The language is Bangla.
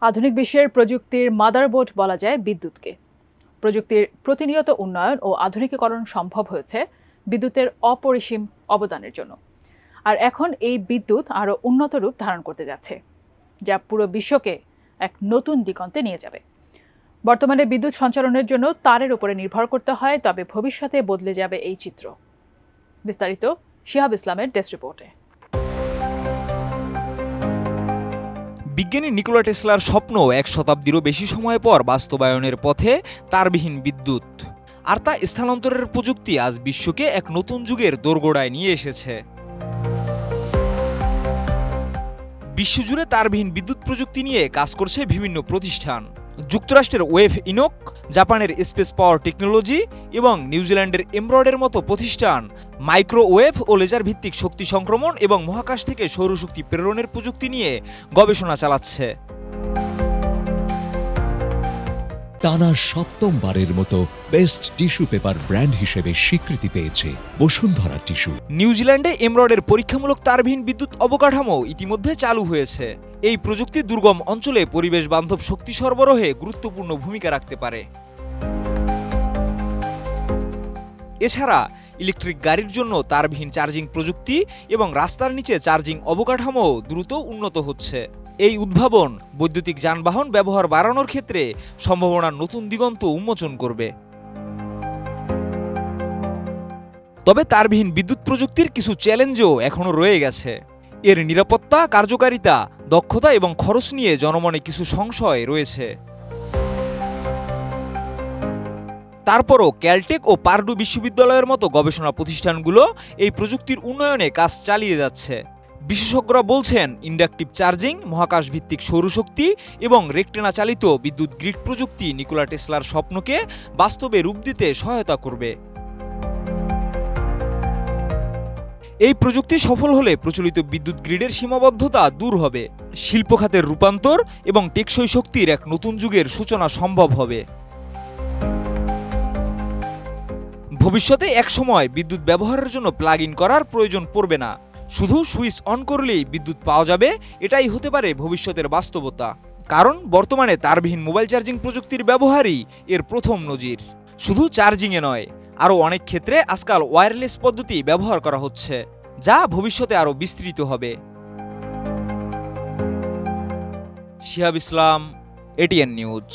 আধুনিক বিশ্বের প্রযুক্তির মাদারবোর্ড বলা যায় বিদ্যুৎকে। প্রযুক্তির প্রতিনিয়ত উন্নয়ন ও আধুনিকীকরণ সম্ভব হয়েছে বিদ্যুতের অপরিসীম অবদানের জন্য। আর এখন এই বিদ্যুৎ আরও উন্নত রূপ ধারণ করতে যাচ্ছে, যা পুরো বিশ্বকে এক নতুন দিগন্তে নিয়ে যাবে। বর্তমানে বিদ্যুৎ সঞ্চালনের জন্য তারের উপরে নির্ভর করতে হয়, তবে ভবিষ্যতে বদলে যাবে এই চিত্র। বিস্তারিত শিহাব ইসলামের ডেস্ক রিপোর্টে। বিজ্ঞানী নিকোলা টেসলার স্বপ্ন এক শতাব্দীরও বেশি সময় পর বাস্তবায়নের পথে তারবিহীন বিদ্যুৎ। আর তা স্থানান্তরের প্রযুক্তি আজ বিশ্বকে এক নতুন যুগের দোরগোড়ায় নিয়ে এসেছে। বিশ্বজুড়ে তারবিহীন বিদ্যুৎ প্রযুক্তি নিয়ে কাজ করছে বিভিন্ন প্রতিষ্ঠান। যুক্তরাষ্ট্রের ওয়েভ ইনোক, জাপানের স্পেস পাওয়ার টেকনোলজি এবং নিউজিল্যান্ডের এমব্রয়েডের মতো প্রতিষ্ঠান মাইক্রোওয়েভ ও লেজার ভিত্তিক শক্তি সংক্রমণ এবং মহাকাশ থেকে সৌরশক্তি প্রেরণের প্রযুক্তি নিয়ে গবেষণা চালাচ্ছে। টানা সপ্তমবারের মতো বেস্ট টিস্যু পেপার ব্র্যান্ড হিসেবে স্বীকৃতি পেয়েছে বসুন্ধরা টিস্যু। নিউজিল্যান্ডে এমব্রয়েডের পরীক্ষামূলক তারবিহীন বিদ্যুৎ অবকাঠামো ইতিমধ্যে চালু হয়েছে। এই প্রযুক্তি দুর্গম অঞ্চলে পরিবেশ বান্ধব শক্তি সরবরাহে গুরুত্বপূর্ণ ভূমিকা রাখতে পারে। এছাড়া ইলেকট্রিক গাড়ির জন্য তারবিহীন চার্জিং প্রযুক্তি এবং রাস্তার নিচে চার্জিং অবকাঠামো দ্রুত উন্নত হচ্ছে। এই উদ্ভাবন বৈদ্যুতিক যানবাহন ব্যবহার বাড়ানোর ক্ষেত্রে সম্ভাবনার নতুন দিগন্ত উন্মোচন করবে। তবে তারবিহীন বিদ্যুৎ প্রযুক্তির কিছু চ্যালেঞ্জও এখনও রয়ে গেছে। এর নিরাপত্তা, কার্যকারিতা, দক্ষতা এবং খরচ নিয়ে জনমনে কিছু সংশয় রয়েছে। তারপরও ক্যালটেক ও পার্ডু বিশ্ববিদ্যালয়ের মতো গবেষণা প্রতিষ্ঠানগুলো এই প্রযুক্তির উন্নয়নে কাজ চালিয়ে যাচ্ছে। বিশেষজ্ঞরা বলছেন, ইন্ডাকটিভ চার্জিং, মহাকাশ ভিত্তিক সৌরশক্তি এবং রেকটেনা চালিত বিদ্যুৎ গ্রিড প্রযুক্তি নিকোলা টেসলার স্বপ্নকে বাস্তবে রূপ দিতে সহায়তা করবে। এই প্রযুক্তি সফল হলে প্রচলিত বিদ্যুৎ গ্রিডের সীমাবদ্ধতা দূর হবে, শিল্প খাতের রূপান্তর এবং টেকসই শক্তির এক নতুন যুগের সূচনা সম্ভব হবে। ভবিষ্যতে একসময় বিদ্যুৎ ব্যবহারের জন্য প্লাগ ইন করার প্রয়োজন পড়বে না, শুধু সুইচ অন করলেই বিদ্যুৎ পাওয়া যাবে। এটাই হতে পারে ভবিষ্যতের বাস্তবতা, কারণ বর্তমানে তারবিহীন মোবাইল চার্জিং প্রযুক্তির ব্যবহারই এর প্রথম নজির। শুধু চার্জিংয়ে নয়, আরও অনেক ক্ষেত্রে আজকাল ওয়্যারলেস পদ্ধতি ব্যবহার করা হচ্ছে, যা ভবিষ্যতে আরও বিস্তৃত হবে। শিহাব ইসলাম, এটিএন নিউজ।